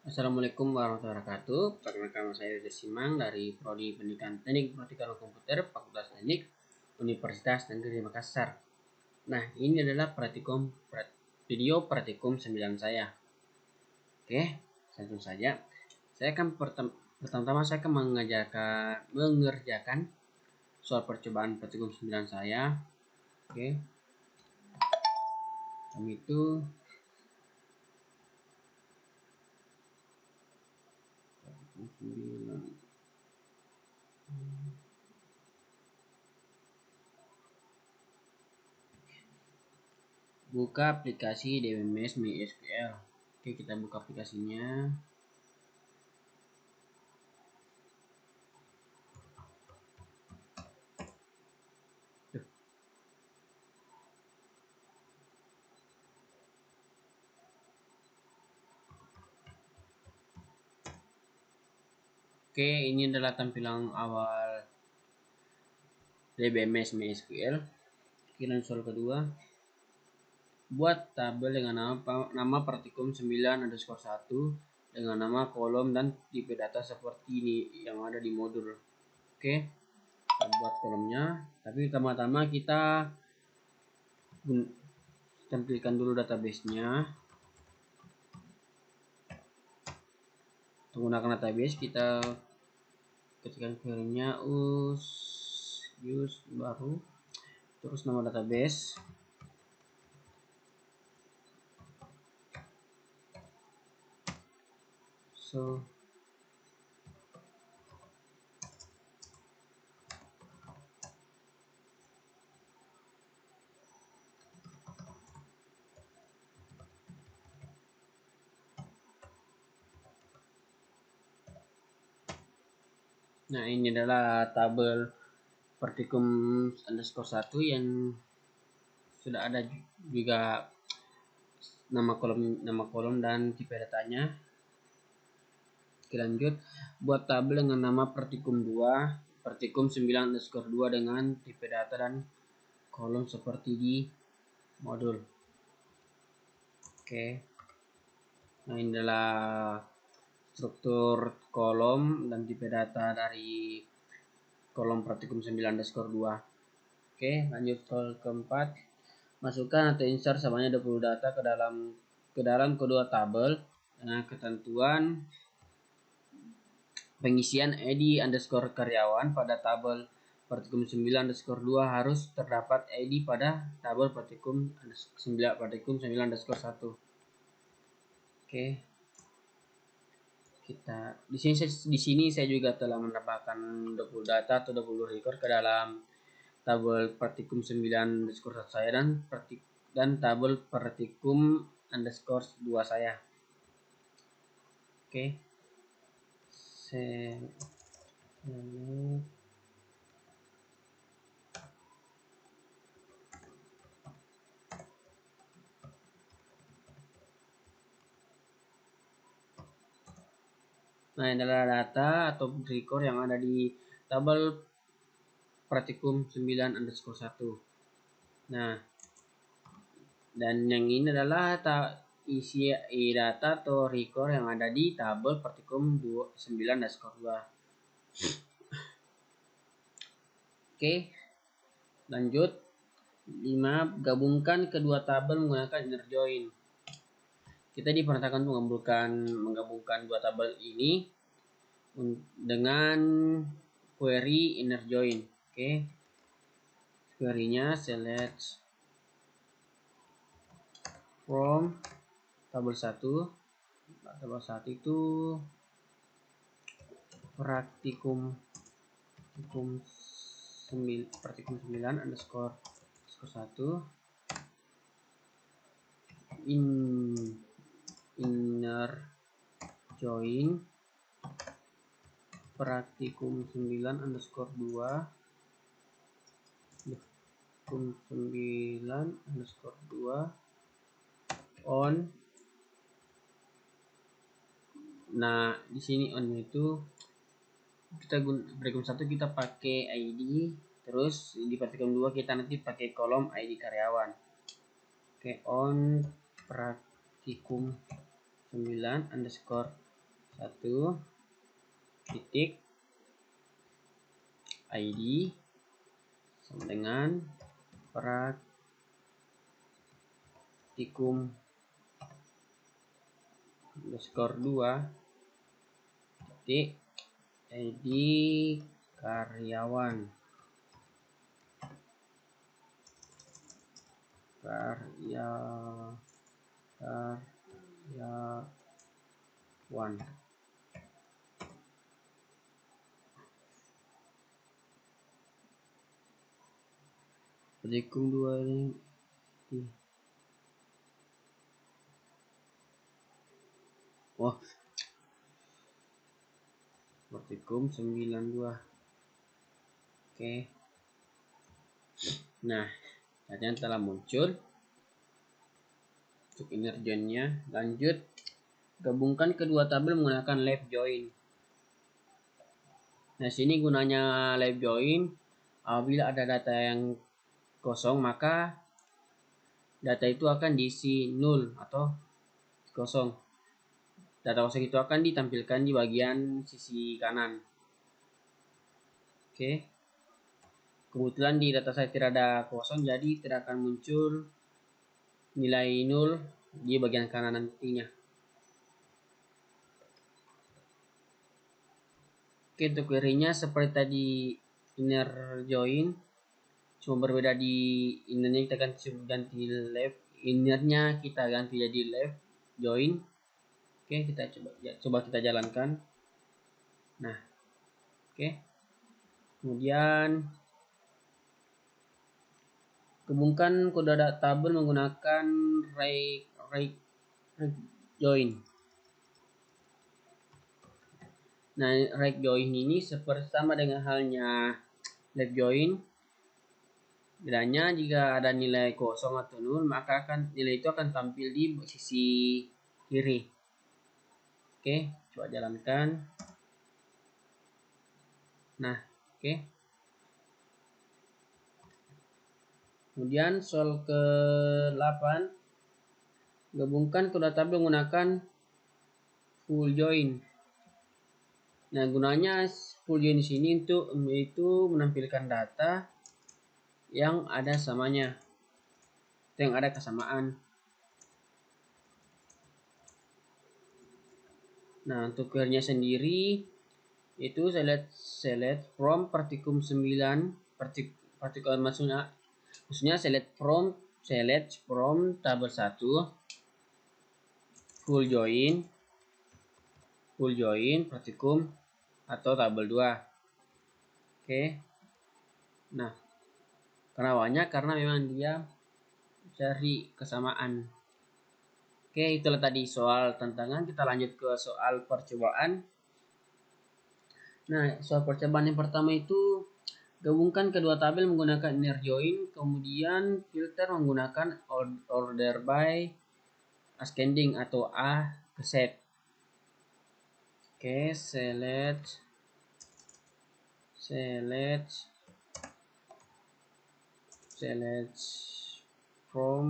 Assalamualaikum warahmatullahi wabarakatuh. Perkenalkan nama saya Yudha Simang dari Prodi Pendidikan Teknik Informatika dan Komputer Fakultas Teknik Universitas Negeri Makassar. Nah, ini adalah video praktikum 9 saya. Oke, langsung saja. Saya akan pertama-tama saya akan mengerjakan soal percobaan praktikum 9 saya. Oke. Itu buka aplikasi DBMS MySQL. Oke, kita buka aplikasinya. Oke, ini adalah tampilan awal DBMS MySQL. Kira soal kedua. Buat tabel dengan nama praktikum 9_1 dengan nama kolom dan tipe data seperti ini yang ada di modul. Oke, kita buat kolomnya. Tapi pertama-tama kita tampilkan dulu database-nya. Menggunakan database kita ketikkan query-nya use baru, terus nama database. Nah, ini adalah tabel praktikum _1 yang sudah ada juga nama kolom dan tipe datanya. Oke, lanjut. Buat tabel dengan nama praktikum 2, praktikum 9_2 dengan tipe data dan kolom seperti di modul. Oke. Nah, ini adalah struktur kolom dan tipe data dari kolom praktikum 9_2. Oke, lanjut ke keempat. Masukkan atau insert sebanyak 20 data ke dalam kedua tabel dengan ketentuan pengisian ID_karyawan pada tabel praktikum 9_2 harus terdapat ID pada tabel praktikum 9_1. Oke. Di sini saya juga telah menambahkan 20 data atau 20 record ke dalam tabel praktikum 9_1 saya dan tabel praktikum _2 saya. Oke. Nah, ini adalah data atau record yang ada di tabel praktikum 9_1. Nah, dan yang ini adalah isi data atau record yang ada di tabel praktikum 9_2. Oke, lanjut. 5. Gabungkan kedua tabel menggunakan inner join. Kita diperintahkan untuk menggabungkan dua tabel ini dengan query inner join. Oke. Query-nya select from tabel 1. Tabel 1 itu praktikum 9_1 inner join praktikum 9_2 on. Nah, di sini on itu kita praktikum 1 kita pakai ID, terus di praktikum 2 kita nanti pakai kolom ID karyawan. Oke, on praktikum 9_2 1 titik ID sama dengan praktikum underscore 2 titik ID karyawan praktikum 2 ini praktikum 92. Oke. Nah, yang telah muncul untuk inner join-nya. Lanjut, gabungkan kedua tabel menggunakan left join. Nah, sini gunanya left join, apabila ada data yang kosong maka data itu akan diisi 0 atau kosong. Data kosong itu akan ditampilkan di bagian sisi kanan. Oke. Kebetulan di data saya tidak ada kosong, jadi tidak akan muncul nilai 0 di bagian kanan nantinya. Oke, untuk query-nya seperti tadi inner join, cuma berbeda di innernya kita ganti left, innernya kita ganti jadi left join. Oke, kita coba kita jalankan. Nah, oke. Kemudian gabungkan kode tabel menggunakan right join. Nah, right join ini seperti sama dengan halnya left join. Bedanya jika ada nilai kosong atau 0, maka nilai itu akan tampil di sisi kiri. Oke, coba jalankan. Nah, oke. Kemudian soal ke-8, gabungkan kedua tabel menggunakan full join. Nah, gunanya full join di sini untuk itu menampilkan data yang ada samanya, yang ada kesamaan. Nah, untuk query-nya sendiri itu select from partikum 9 partikum maksudnya select from tabel 1 full join partikum atau tabel 2. Oke. Nah, kenapanya? Karena memang dia cari kesamaan. Oke, itulah tadi soal tantangan. Kita lanjut ke soal percobaan. Nah, soal percobaan yang pertama itu gabungkan kedua tabel menggunakan inner join, kemudian filter menggunakan order by ascending atau A ke Z. Oke, select from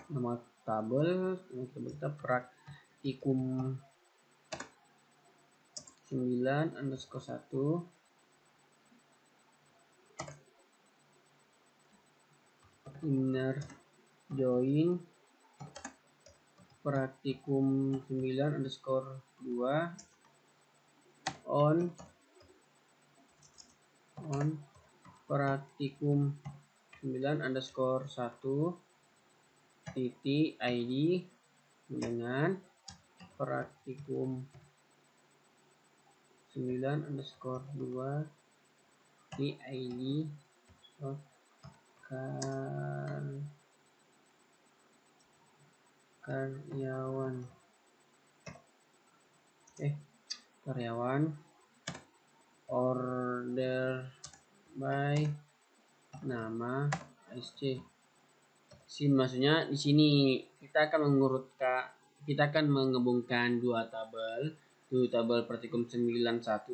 nama tabel kita praktikum 9_1 inner join praktikum 9_2 on praktikum 9_1 titik ID dengan praktikum 9_2 titik ID karyawan order by nama SC. Maksudnya di sini kita akan menggabungkan dua tabel, tabel praktikum 91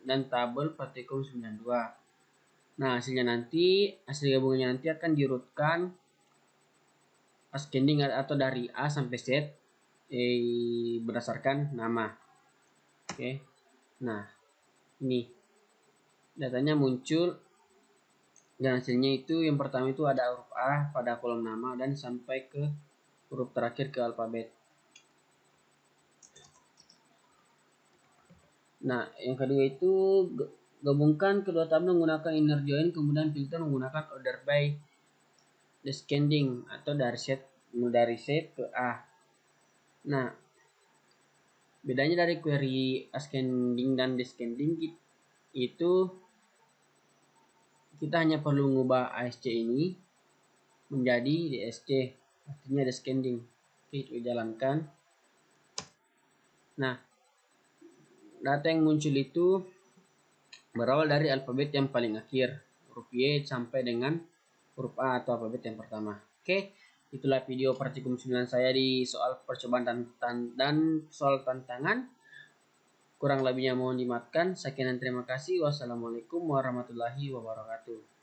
dan tabel praktikum 92. Nah, hasil gabungannya nanti akan diurutkan ascending atau dari A sampai Z berdasarkan nama. Oke. Nah, ini datanya muncul dan hasilnya itu yang pertama itu ada huruf A pada kolom nama dan sampai ke huruf terakhir ke alfabet. Nah, yang kedua itu gabungkan kedua tabel menggunakan inner join, kemudian filter menggunakan order by descending atau dari Z ke A. Nah, bedanya dari query ascending dan descending itu kita hanya perlu mengubah ASC ini menjadi DSC, artinya descending. Oke, kita jalankan. Nah, data yang muncul itu berawal dari alfabet yang paling akhir, huruf Y sampai dengan huruf A atau alfabet yang pertama. Oke, itulah video praktikum 9 saya di soal percobaan dan soal tantangan. Kurang lebihnya mohon dimaafkan. Sekian dan terima kasih. Wassalamualaikum warahmatullahi wabarakatuh.